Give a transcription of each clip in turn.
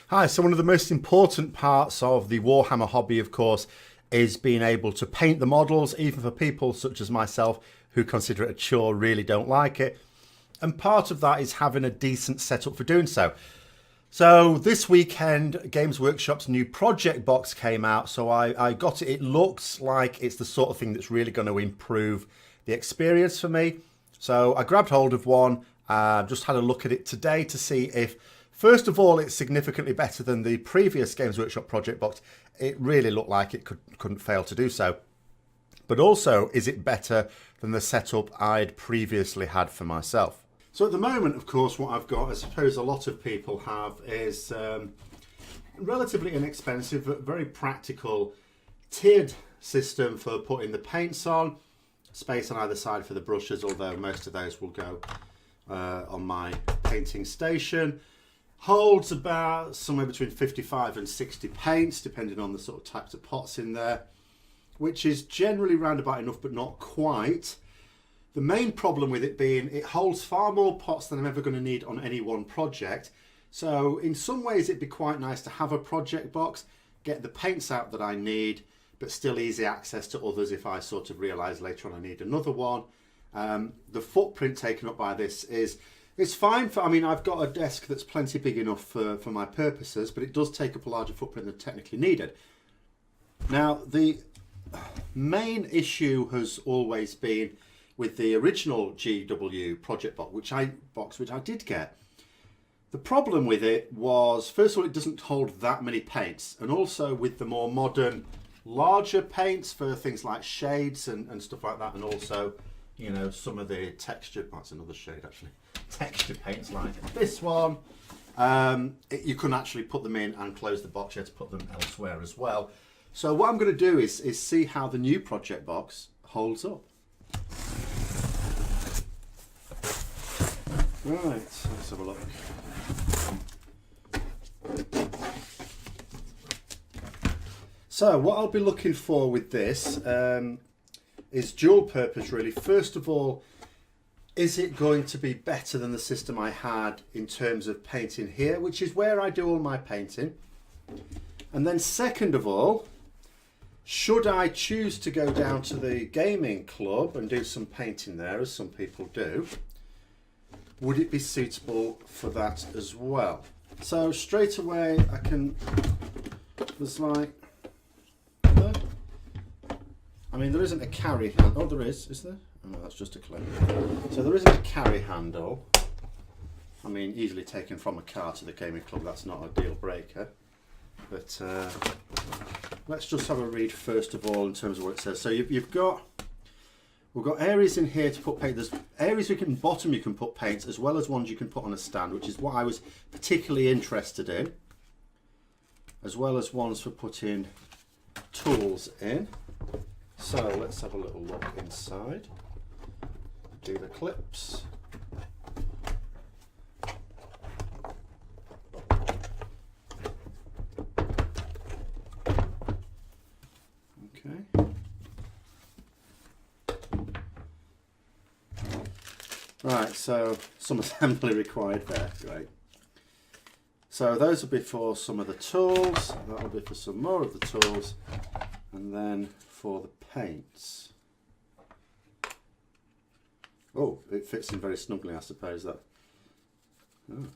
Hi, so one of the most important parts of the Warhammer hobby, of course, is being able to paint the models, even for people such as myself who consider it a chore, really don't like it. And part of that is having a decent setup for doing so. So this weekend, Games Workshop's new project box came out, so I got it. It looks like it's the sort of thing that's really going to improve the experience for me. So I grabbed hold of one, just had a look at it today to see if, first of all, it's significantly better than the previous Games Workshop project box. It really looked like it couldn't fail to do so. But also, is it better than the setup I'd previously had for myself? So at the moment, of course, what I've got, I suppose a lot of people have, is relatively inexpensive, but very practical tiered system for putting the paints on. Space on either side for the brushes, although most of those will go on my painting station. Holds about somewhere between 55 and 60 paints, depending on the sort of types of pots in there, which is generally round about enough, but not quite. The main problem with it being it holds far more pots than I'm ever going to need on any one project. So in some ways it'd be quite nice to have a project box, get the paints out that I need, but still easy access to others if I sort of realise later on I need another one. The footprint taken up by this it's fine for, I mean, I've got a desk that's plenty big enough for my purposes, but it does take up a larger footprint than technically needed. Now, the main issue has always been with the original GW project box, which I did get. The problem with it was, first of all, it doesn't hold that many paints, and also with the more modern, larger paints for things like shades and stuff like that, and also, you know, some of the texture, that's another shade actually, texture paints like this one, you couldn't actually put them in and close the box, you had to put them elsewhere as well. So what I'm going to do is see how the new project box holds up. Right, let's have a look. So what I'll be looking for with this is dual purpose really. First of all, is it going to be better than the system I had in terms of painting here, which is where I do all my painting? And then second of all, should I choose to go down to the gaming club and do some painting there, as some people do, would it be suitable for that as well? So straight away I can, there's like, I mean, there isn't a carry handle. Oh, there is there? Oh, that's just a clip. So there isn't a carry handle. I mean, easily taken from a car to the gaming club, that's not a deal breaker. But let's just have a read first of all in terms of what it says. So we've got areas in here to put paint. There's areas bottom you can put paints, as well as ones you can put on a stand, which is what I was particularly interested in, as well as ones for putting tools in. So let's have a little look inside. Do the clips. Okay. Right, so some assembly required there, great. So those will be for some of the tools, that'll be for some more of the tools, and then for the paints. Oh, it fits in very snugly, I suppose that. Oh.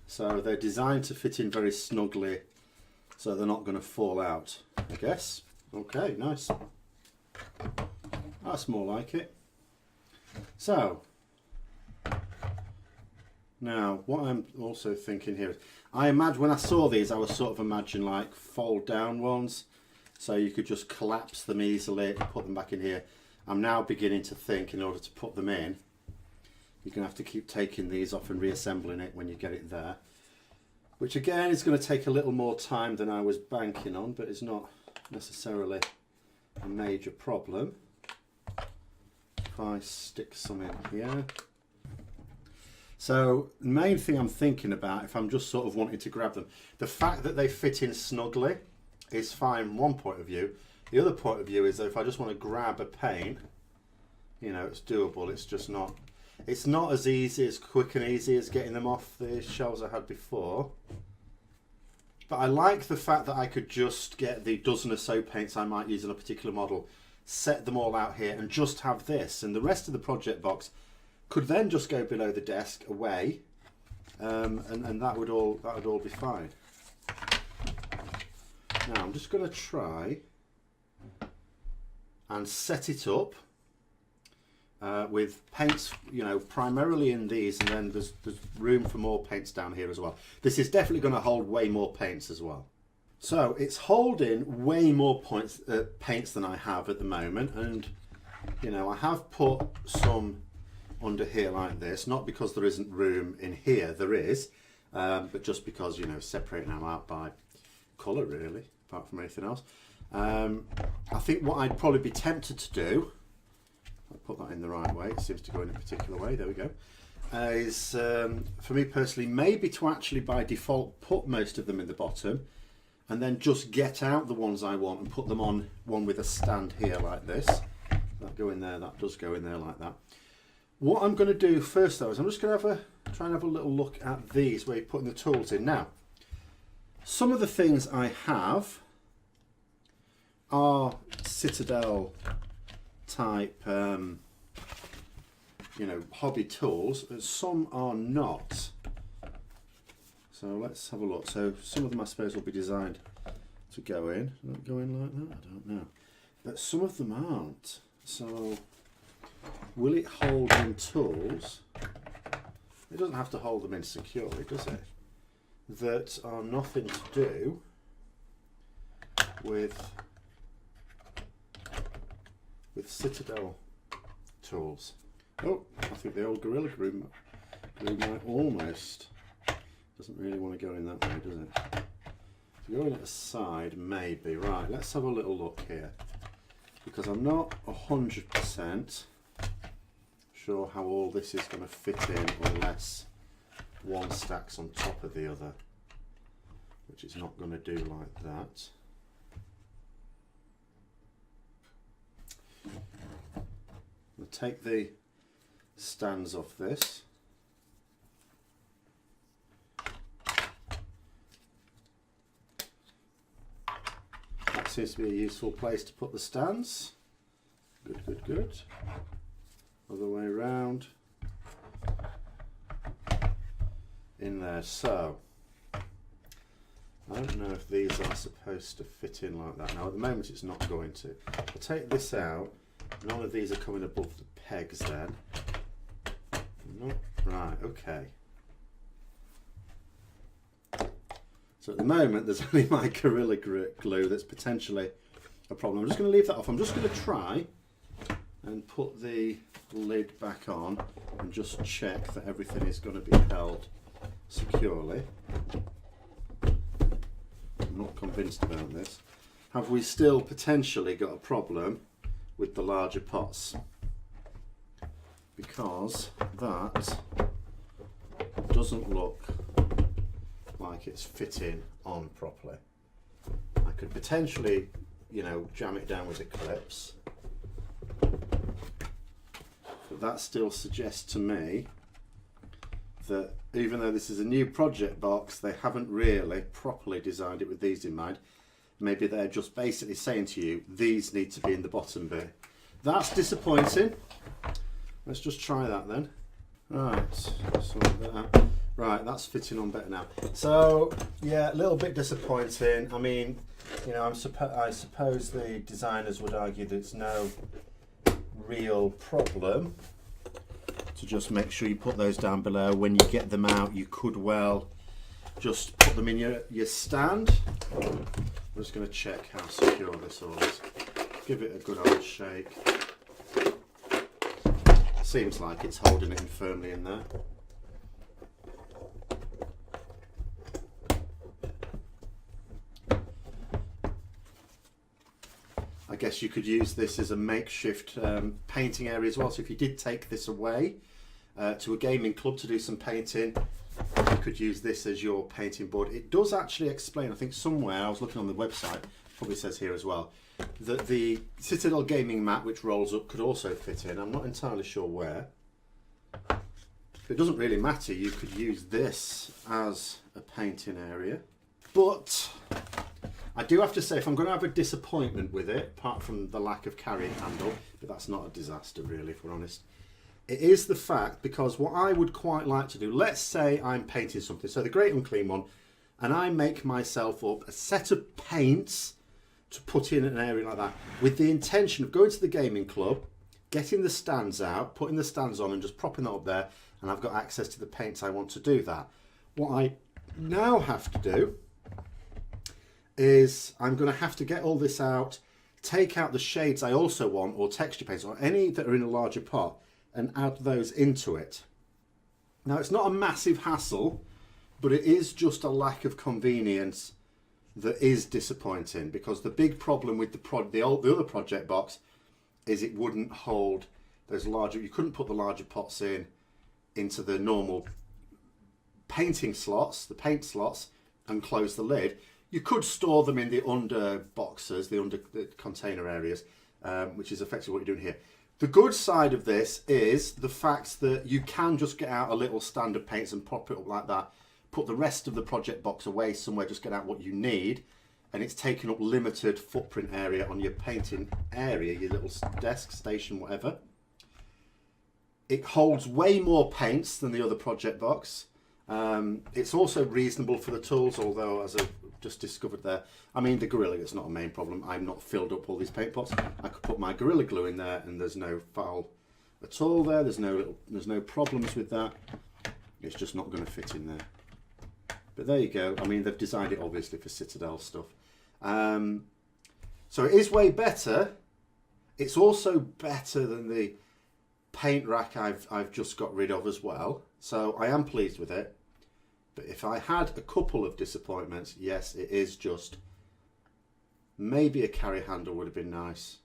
So they're designed to fit in very snugly, so they're not going to fall out, I guess. Okay, nice. That's more like it. So, now what I'm also thinking here is, I imagine when I saw these, I was sort of imagining like fold down ones, so you could just collapse them easily and put them back in here. I'm now beginning to think in order to put them in, you're going to have to keep taking these off and reassembling it when you get it there, which again is going to take a little more time than I was banking on, but it's not necessarily a major problem. If I stick some in here. So the main thing I'm thinking about, if I'm just sort of wanting to grab them, the fact that they fit in snugly is fine from one point of view. The other point of view is that if I just want to grab a paint, you know, it's doable. It's just not, it's not as easy, as quick and easy as getting them off the shelves I had before. But I like the fact that I could just get the dozen or so paints I might use on a particular model, set them all out here and just have this, and the rest of the project box could then just go below the desk away, and that would all be fine. Now I'm just going to try and set it up with paints, you know, primarily in these, and then there's room for more paints down here as well. This is definitely going to hold way more paints as well. So it's holding way more paints than I have at the moment, and you know, I have put some under here like this, not because there isn't room in here, there is, but just because, you know, separating them out by colour really, apart from anything else. I think what I'd probably be tempted to do, I'll put that in the right way, it seems to go in a particular way, there we go, is for me personally maybe to actually by default put most of them in the bottom and then just get out the ones I want and put them on one with a stand here like this. That go in there, that does go in there like that. What I'm going to do first though is I'm just going to try and have a little look at these where you're putting the tools in. Now, some of the things I have are Citadel type, you know, hobby tools, and some are not. So let's have a look. So some of them I suppose will be designed to go in. Will it go in like that? I don't know. But some of them aren't. So will it hold in tools? It doesn't have to hold them in securely, does it? That are nothing to do with Citadel tools. Oh, I think the old Gorilla Glue might almost, doesn't really want to go in that way, does it? If you go in at the side, maybe. Right, let's have a little look here, because I'm not 100% sure how all this is going to fit in unless one stacks on top of the other, which it's not going to do like that. I'll take the stands off this. That seems to be a useful place to put the stands. Good, good, good. Other way around. In there. So I don't know if these are supposed to fit in like that. Now at the moment it's not going to. I'll take this out. None of these are coming above the pegs then. Not right, okay. So at the moment there's only my Gorilla Glue that's potentially a problem. I'm just going to leave that off. I'm just going to try and put the lid back on and just check that everything is going to be held securely. I'm not convinced about this. Have we still potentially got a problem with the larger pots? Because that doesn't look like it's fitting on properly. I could potentially, you know, jam it down with the clips, but that still suggests to me that even though this is a new project box, they haven't really properly designed it with these in mind. Maybe they're just basically saying to you, these need to be in the bottom bit. That's disappointing. Let's just try that then. Right, so that. Right, that's fitting on better now. So yeah, a little bit disappointing. I mean, you know, I suppose the designers would argue that it's no real problem to just make sure you put those down below. When you get them out, you could well just put them in your stand. I'm just going to check how secure this all is. Give it a good old shake. Seems like it's holding it in firmly in there. I guess you could use this as a makeshift painting area as well. So if you did take this away to a gaming club to do some painting, you could use this as your painting board. It does actually explain, I think somewhere, I was looking on the website, probably says here as well, that the Citadel gaming mat which rolls up could also fit in. I'm not entirely sure where. It doesn't really matter, you could use this as a painting area. But I do have to say, if I'm going to have a disappointment with it, apart from the lack of carrying handle, but that's not a disaster really, if we're honest, it is the fact, because what I would quite like to do, let's say I'm painting something, so the Great Unclean one, and I make myself up a set of paints to put in an area like that, with the intention of going to the gaming club, getting the stands out, putting the stands on and just propping that up there, and I've got access to the paints I want to do that. What I now have to do is I'm going to have to get all this out, take out the shades I also want, or texture paints, or any that are in a larger pot, and add those into it. Now, it's not a massive hassle, but it is just a lack of convenience that is disappointing, because the big problem with the other project box is it wouldn't hold those larger, you couldn't put the larger pots into the normal painting slots, the paint slots, and close the lid. You could store them in the under boxes, the container areas, which is effectively what you're doing here. The good side of this is the fact that you can just get out a little stand of paints and prop it up like that, put the rest of the project box away somewhere, just get out what you need, and it's taking up limited footprint area on your painting area, your little desk, station, whatever. It holds way more paints than the other project box. It's also reasonable for the tools, although, as I've just discovered there, I mean, the Gorilla is not a main problem. I'm not filled up all these paint pots. I could put my Gorilla Glue in there and there's no foul at all there. There's no problems with that. It's just not going to fit in there. But there you go. I mean, they've designed it obviously for Citadel stuff. So it is way better. It's also better than the paint rack I've just got rid of as well. So I am pleased with it. But if I had a couple of disappointments, yes, it is just maybe a carry handle would have been nice.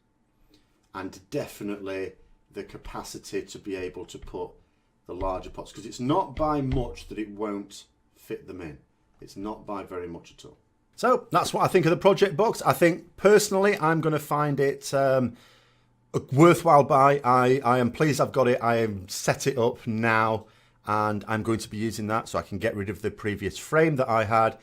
And definitely the capacity to be able to put the larger pots, because it's not by much that it won't fit them in. It's not by very much at all. So that's what I think of the project box. I think personally I'm going to find it a worthwhile buy. I am pleased I've got it. I am set it up now, and I'm going to be using that so I can get rid of the previous frame that I had.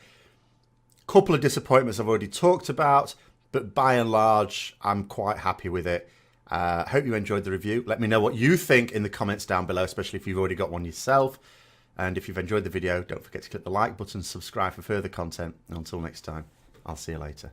Couple of disappointments I've already talked about, but by and large I'm quite happy with it. Hope you enjoyed the review. Let me know what you think in the comments down below, especially if you've already got one yourself. And if you've enjoyed the video, don't forget to click the like button, subscribe for further content. And until next time, I'll see you later.